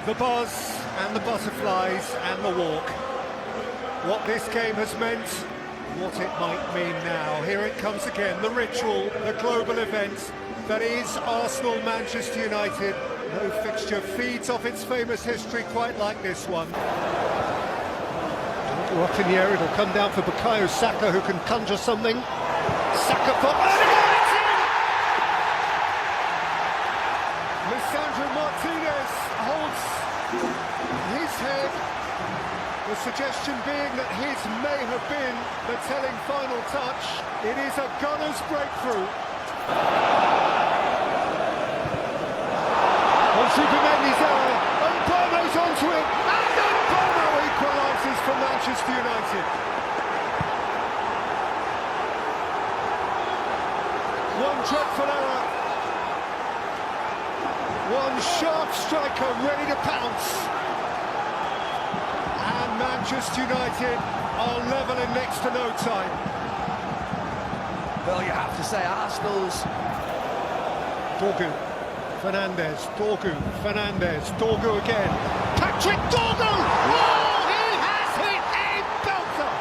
The buzz and the butterflies and the walk. What this game has meant, what it might mean now. Here it comes again, the ritual, the global event that is Arsenal-Manchester United. No fixture feeds off its famous history quite like this one. Up in the air, it'll come down for Bukayo Saka, who can conjure something. Saka for Odegaard, it's in! Lisandro Martinez holds his head, the suggestion being that his may have been the telling final touch. It is a gunner's breakthrough. On Superman's error, and Bono's onto it, and then Bono equalises for Manchester United. One dreadful error, one sharp striker ready to pounce, and Manchester United are level in next to no time. Well, you have to say Arsenal's... Dorgu, Fernandes, Dorgu, Fernandes, Dorgu again. Patrick Dorgu! Oh, he has hit a belter!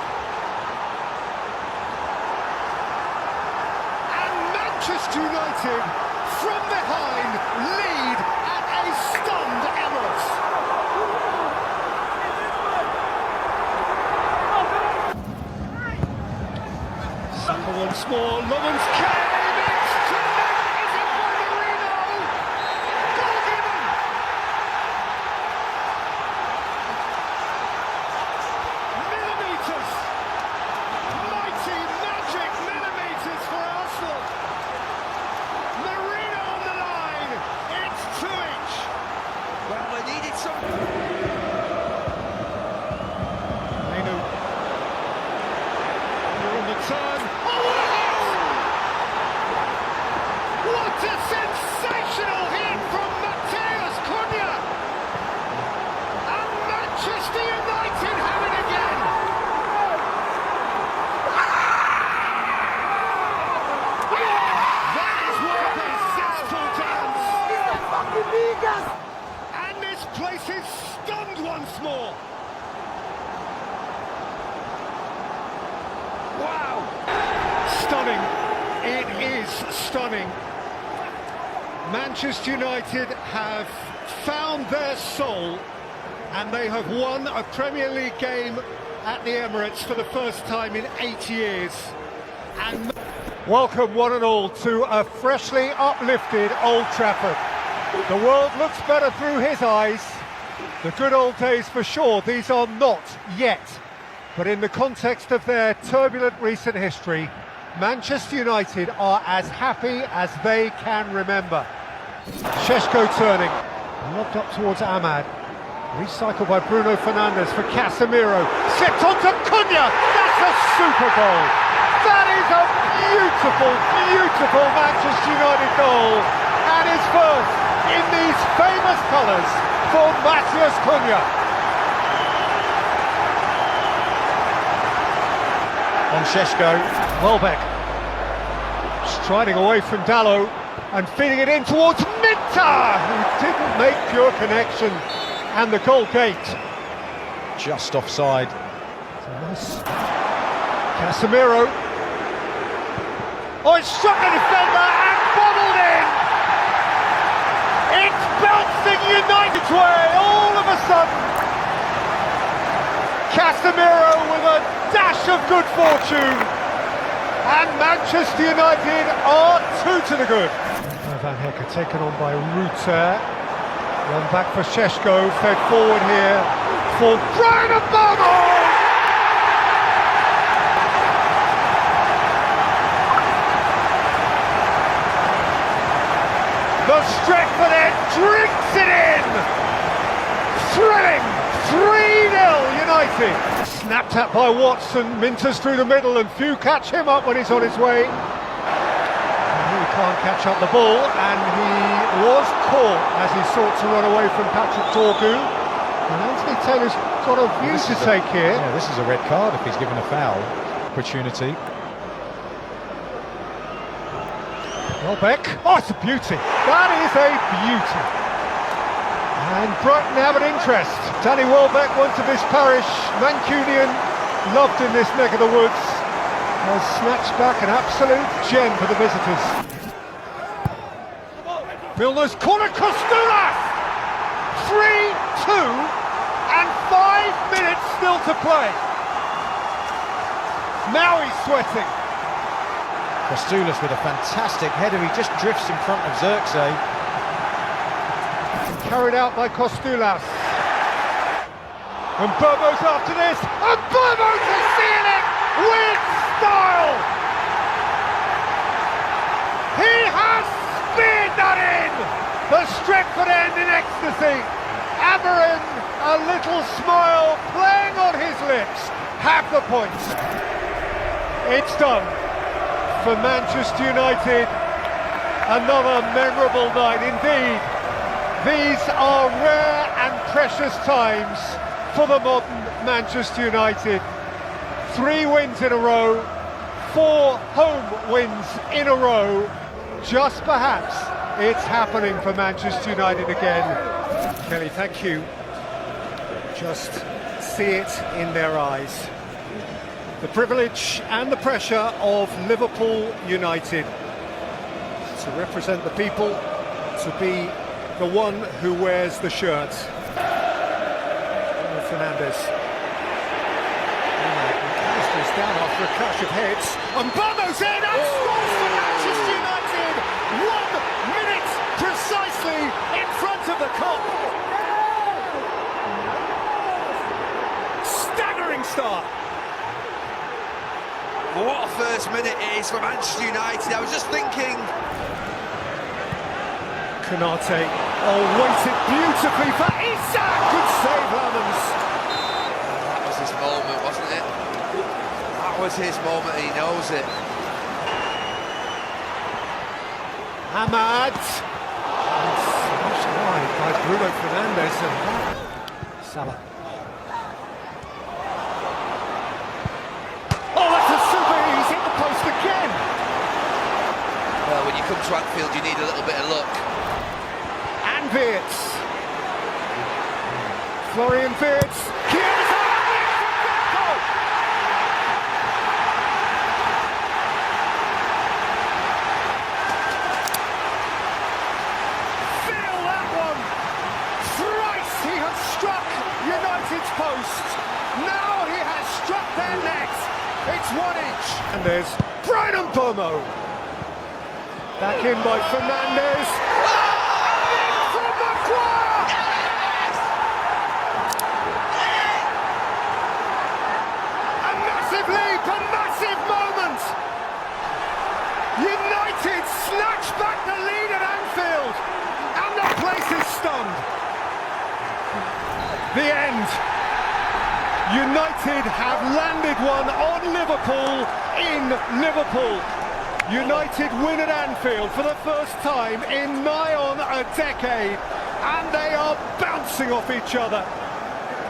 And Manchester United, from behind, lead at a stunned Emirates. Saka once more, Lovren's came, it's tremendous, is it Marino? Goal given! Millimetres! Mighty magic millimetres for Arsenal! Marino on the line, it's 2-inch! Well, they needed some... Mainu. You're on the turn. Oh, what a hit! What a sensational hit from Matheus Cunha! And Manchester United have it again! That is what a zestful dance! And this place is stunned once more! Wow! Stunning. It is stunning. Manchester United have found their soul and they have won a Premier League game at the Emirates for the first time in 8 years. And welcome one and all to a freshly uplifted Old Trafford. The world looks better through his eyes. The good old days for sure, these are not yet. But in the context of their turbulent recent history, Manchester United are as happy as they can remember. Šeško turning, lobbed up towards Ahmad. Recycled by Bruno Fernandes for Casemiro. Slipped onto Cunha! That's a super goal! That is a beautiful, beautiful Manchester United goal! And his first in these famous colours for Matheus Cunha. On Šeško, Welbeck striding away from Dalot and feeding it in towards Minter, who didn't make pure connection, and the goal gate just offside. Nice. Casemiro. Oh, it struck the defender and bobbled in. It's bouncing United's way all of a sudden. Casemiro with a dash of good fortune, and Manchester United are 2 to the good. Van Hecke taken on by Ruter. One back for Šeško, fed forward here for Brian Bono! The strength of it drinks it in! Thrilling! 3-0 United! Snapped at by Watson, Minter's through the middle and few catch him up when he's on his way. He can't catch up the ball and he was caught as he sought to run away from Patrick Dorgu. And Anthony Taylor's got a view to take here. Yeah, this is a red card if he's given a foul opportunity. Welbeck, oh, it's a beauty. That is a beauty. And Brighton have an interest. Danny Welbeck, once of his parish, Mancunian, loved in this neck of the woods, has snatched back an absolute gem for the visitors. Milner's corner, Kostoulas! 3-2 and 5 minutes still to play. Now he's sweating. Kostoulas with a fantastic header. He just drifts in front of Zirkzee. Carried out by Kostoulas. And Bobo's after this. And Bobo's seeing it with style. He has speared that in. The Stretford end in ecstasy. Amorim, a little smile playing on his lips. Half the points. It's done for Manchester United. Another memorable night indeed. These are rare and precious times for the modern Manchester United. 3 wins in a row, 4 home wins in a row. Just perhaps it's happening for Manchester United again. Kelly, thank you. Just see it in their eyes. The privilege and the pressure of Liverpool United to represent the people, to be the one who wears the shirt. Fernandes. Is down after a clash of heads. And Bobo's in and scores for Manchester United. 1 minute precisely in front of the Kop. Staggering start. What a first minute it is for Manchester United. I was just thinking. Konate, waited beautifully for Isak. Good save, Lamans. That was his moment, wasn't it? That was his moment, he knows it. Ahmad. And smashed wide by Bruno Fernandes and Salah. Oh, that's a super, he's hit the post again. Well, when you come to Anfield, you need a little bit of luck. And Wirtz. Florian Wirtz. Feel that one. Thrice he has struck United's post. Now he has struck their net. It's 1 inch. And there's Brian Mbomo. Back in by Fernandes. United snatch back the lead at Anfield, and the place is stunned. The end. United have landed one on Liverpool in Liverpool. United win at Anfield for the first time in nigh on a decade, and they are bouncing off each other.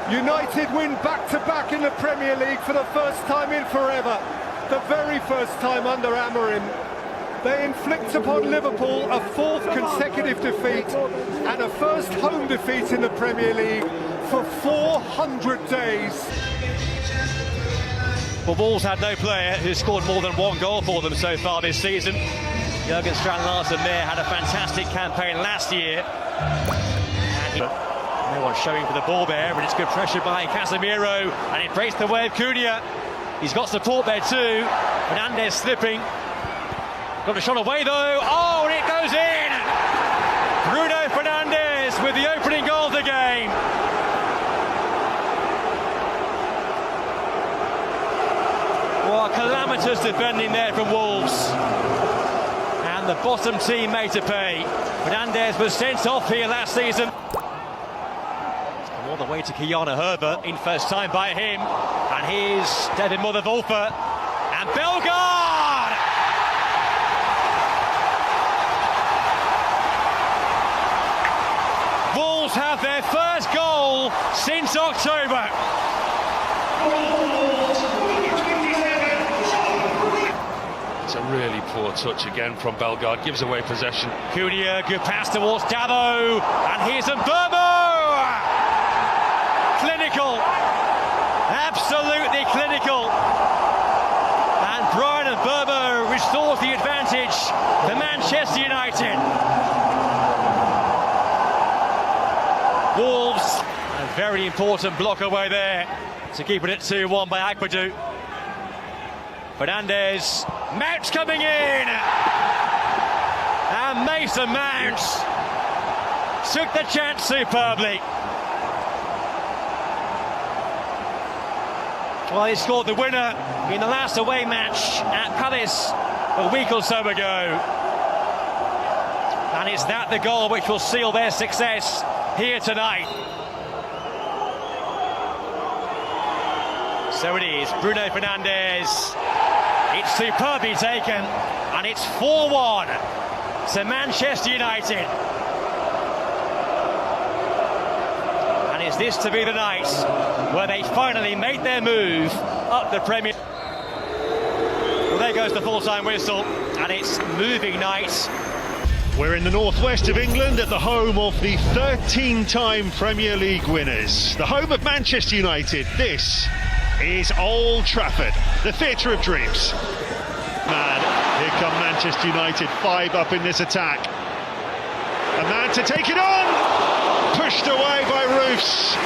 United win back-to-back in the Premier League for the first time in forever. The very first time under Amorim. They inflict upon Liverpool a 4th consecutive defeat and a first home defeat in the Premier League for 400 days. Well, Wolves had no player who scored more than 1 goal for them so far this season. Jurgen Strand Larsen there had a fantastic campaign last year. And no one showing for the ball there, but it's good pressure by Casemiro, and it breaks the way of Cunha. He's got support there too. Fernandes slipping. Got a shot away though. Oh, and it goes in! Bruno Fernandes with the opening goal of the game. Well, calamitous defending there from Wolves. And the bottom team made to pay. Fernandes was sent off here last season. All the way to Kiana Herbert, in first time by him. And here's David Mother-Wolfe. And Bellegarde! Wolves have their first goal since October. It's a really poor touch again from Bellegarde, gives away possession. Cunha, good pass towards Davo, and here's Mbomo! Wolves, a very important block away there to keep it at 2-1 by Agbadou. Fernandes, Mount coming in, and Mason Mount took the chance superbly. Well, he scored the winner in the last away match at Palace a week or so ago. And is that the goal which will seal their success here tonight? So it is, Bruno Fernandes. It's superbly taken, and it's 4-1 to Manchester United. And is this to be the night where they finally made their move up the Premier? Well, there goes the full-time whistle, and it's moving night. We're in the northwest of England at the home of the 13-time Premier League winners, the home of Manchester United. This is Old Trafford, the theatre of dreams. Man, here come Manchester United, 5 up in this attack. A man to take it on, pushed away by Roofs.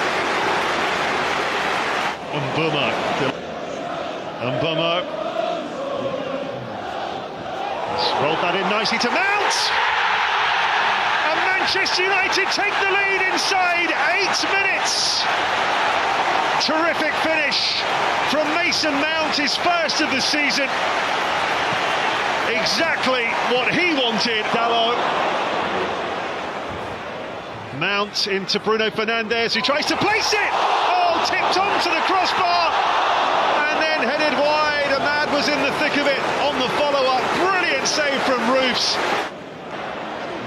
Mbeumo. Rolled that in nicely to Mount. And Manchester United take the lead inside 8 minutes. Terrific finish from Mason Mount, his first of the season. Exactly what he wanted. Dalot. Mount into Bruno Fernandes, who tries to place it. Oh, tipped onto the crossbar and then headed wide. Ahmad was in the thick of it on the follow-up. Brilliant save from Roofs.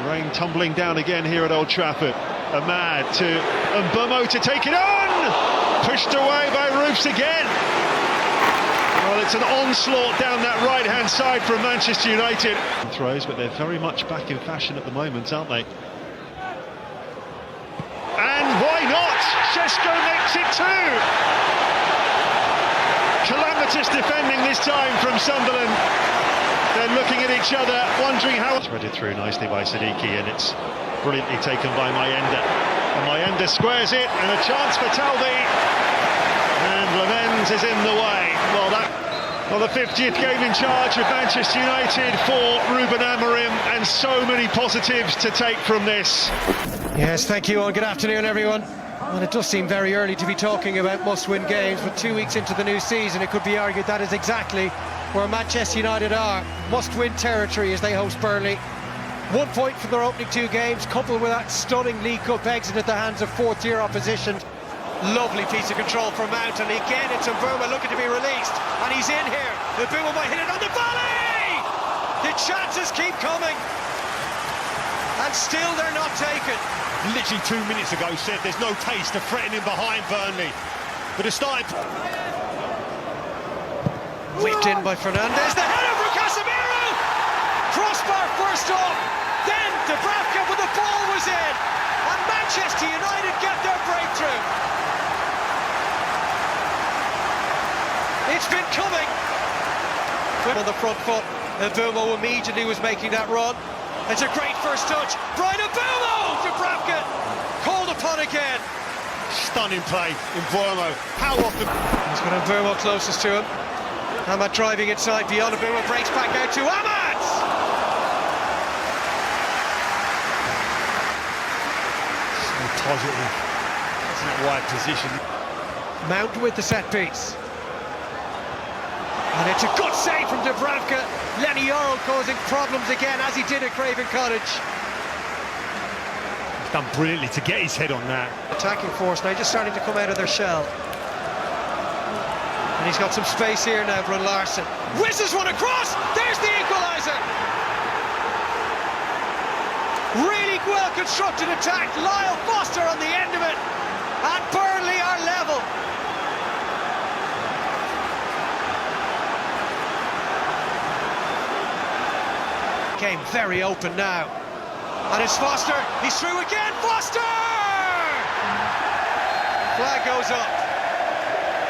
Rain tumbling down again here at Old Trafford. Ahmad to Mbeumo to take it on. Pushed away by Roofs again. Well, it's an onslaught down that right-hand side from Manchester United. Throws, but they're very much back in fashion at the moment, aren't they? And why not? Šeško makes it 2. Calamitous defending this time from Sunderland. They're looking at each other, wondering how... Threaded through nicely by Sadiki, and it's brilliantly taken by Mayenda. And Mayenda squares it, and a chance for Talbi. And Lemens is in the way. Well, the 50th game in charge of Manchester United for Ruben Amorim, and so many positives to take from this. Yes, thank you, and good afternoon, everyone. Well, it does seem very early to be talking about must-win games, but 2 weeks into the new season, it could be argued that is exactly where Manchester United are. Must-win territory as they host Burnley. 1 point from their opening 2 games, coupled with that stunning League Cup exit at the hands of fourth-tier opposition. Lovely piece of control from Mount, and again it's Mbeumo looking to be released, and he's in here. Mbeumo might hit it on the volley! The chances keep coming, and still they're not taken. Literally 2 minutes ago said there's no case to threatening behind Burnley. But it's starting... Whipped in by Fernandes, the header for Casemiro! Crossbar first off, then Dubravka, but the ball was in, and Manchester United get their breakthrough. It's been coming. On the front foot, Mbeumo immediately was making that run. It's a great first touch. Brian Mbeumo! Dubravka called upon again. Stunning play in Mbeumo. How often... He's got Mbeumo closest to him. Ahmad driving inside beyond. Mbeumo breaks back out to Ahmad! So positive. It's in that wide position. Mount with the set piece. And it's a good save from Dubravka. Lenny Yoro causing problems again, as he did at Craven Cottage. He's done brilliantly to get his head on that. Attacking force now just starting to come out of their shell. And he's got some space here now, Brun Larson. Whizzes one across! There's the equaliser! Really well-constructed attack. Lyle Foster on the end of it. And Burnley are level. Came very open now. And it's Foster. He's through again. Foster! Flag goes up.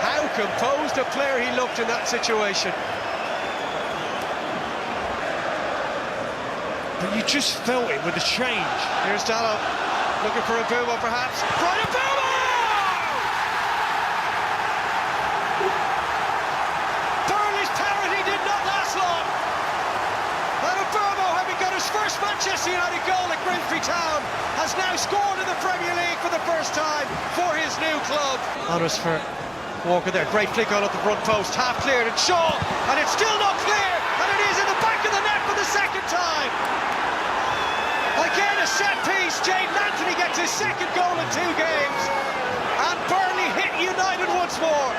How composed a player he looked in that situation. But you just felt it with the change. Here's Dalot. Looking for a Mbeumo perhaps. Brian Mbeumo! Burnley's parity did not last long. And Mbeumo, having got his first Manchester United goal at Grimsby Town, has now scored in the Premier League for the first time for his new club. Honors for Walker there, great flick on at the front post, half cleared, and Shaw, and it's still not clear, and it is in the back of the net for the second time. Again a set piece, Jayden Anthony gets his second goal in 2 games, and Burnley hit United once more.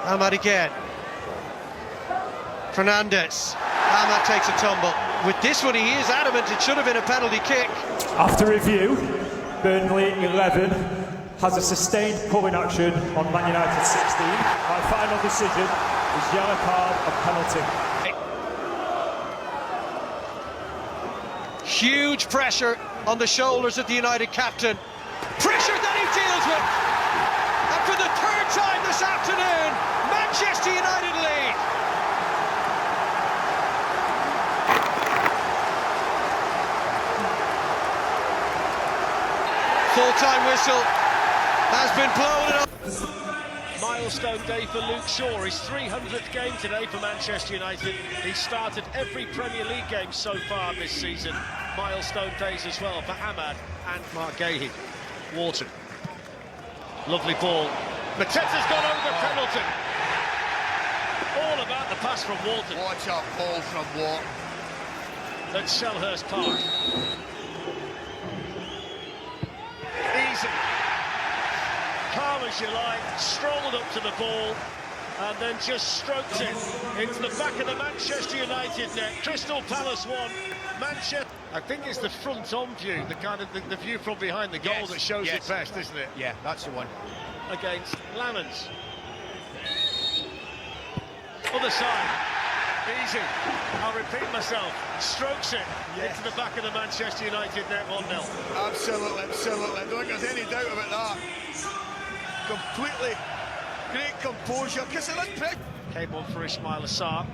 Ahmad again. Fernandes. Ahmad takes a tumble. With this one he is adamant it should have been a penalty kick. After review, Burnley 11 has a sustained pulling action on Man United 16. Our final decision is yellow card and penalty. Huge pressure on the shoulders of the United captain. Pressure that he deals with. And for the 3rd time this afternoon, Manchester United lead. Full-time whistle has been blown. Milestone day for Luke Shaw, his 300th game today for Manchester United. He started every Premier League game so far this season. Milestone days as well for Ahmad and Mark Gahey. Wharton. Lovely ball. Mateta's gone over penalty. All about the pass from Wharton. Watch out, ball from Wharton. At Selhurst Park. Easy. Calm as you like, strolled up to the ball and then just stroked it into the back of the Manchester United net. Crystal Palace 1, Manchester. I think it's the front-on view, the kind of the view from behind the goal that shows it best, isn't it? Yeah, that's the one. Against Lamens. Other side. Easy. I'll repeat myself. Strokes it into the back of the Manchester United net 1-0. Absolutely, absolutely. I don't think there's any doubt about that. Completely great composure. Came on for Ismail Assar.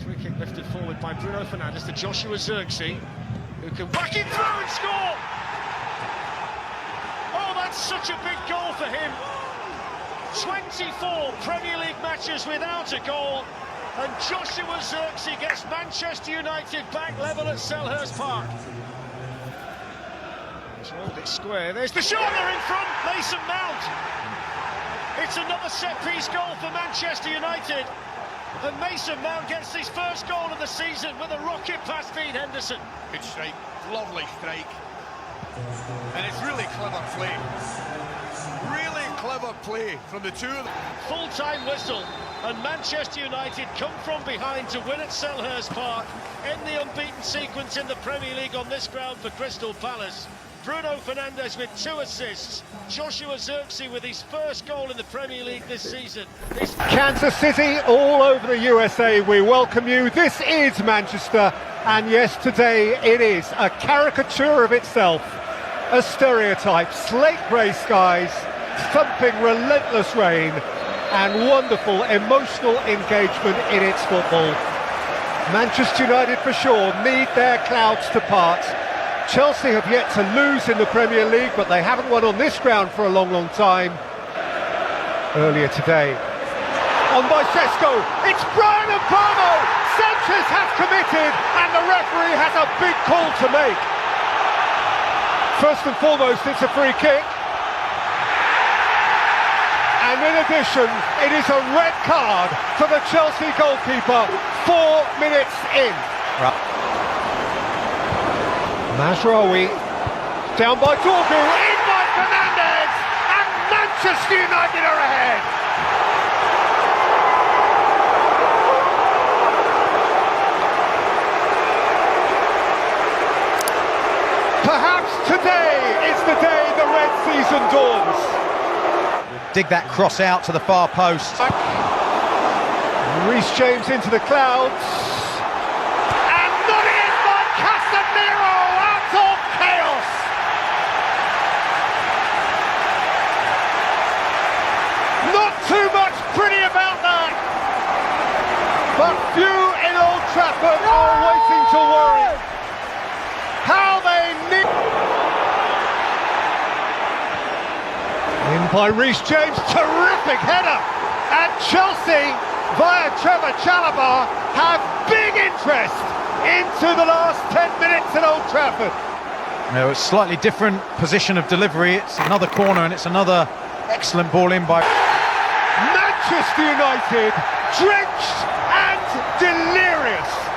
Free kick lifted forward by Bruno Fernandes to Joshua Zirkzee, who can whack it through and score. Oh, that's such a big goal for him. 24 Premier League matches without a goal, and Joshua Zirkzee gets Manchester United back level at Selhurst Park. He's rolled it square. There's the shot there in front. Mason Mount. It's another set-piece goal for Manchester United, and Mason Mount gets his first goal of the season with a rocket past Dean Henderson. Good strike, lovely strike, and it's really clever play. Really clever play from the two of them. Full-time whistle, and Manchester United come from behind to win at Selhurst Park. End the unbeaten sequence in the Premier League on this ground for Crystal Palace. Bruno Fernandes with 2 assists. Joshua Zirkzee with his first goal in the Premier League this season. Kansas City, all over the USA, we welcome you. This is Manchester, and yes, today it is a caricature of itself. A stereotype, slate grey skies, thumping relentless rain, and wonderful emotional engagement in its football. Manchester United for sure need their clouds to part. Chelsea have yet to lose in the Premier League, but they haven't won on this ground for a long, long time. Earlier today, on by Sesko, it's Brian Mbeumo! Sanchez has committed, and the referee has a big call to make. First and foremost, it's a free kick. And in addition, it is a red card for the Chelsea goalkeeper 4 minutes in. Mazraoui, down by Dorgu, in by Fernandes, and Manchester United are ahead. Perhaps today is the day the red season dawns. Dig that cross out to the far post. Reece James into the clouds. And not in by Casemiro out of chaos. Not too much pretty about that. But few in Old Trafford are waiting to worry. How they need... In by Reece James, terrific header. And Chelsea, via Trevor Chalobah, have big interest into the last 10 minutes at Old Trafford. No, it's a slightly different position of delivery. It's another corner and it's another excellent ball in by... Manchester United, drenched and delirious.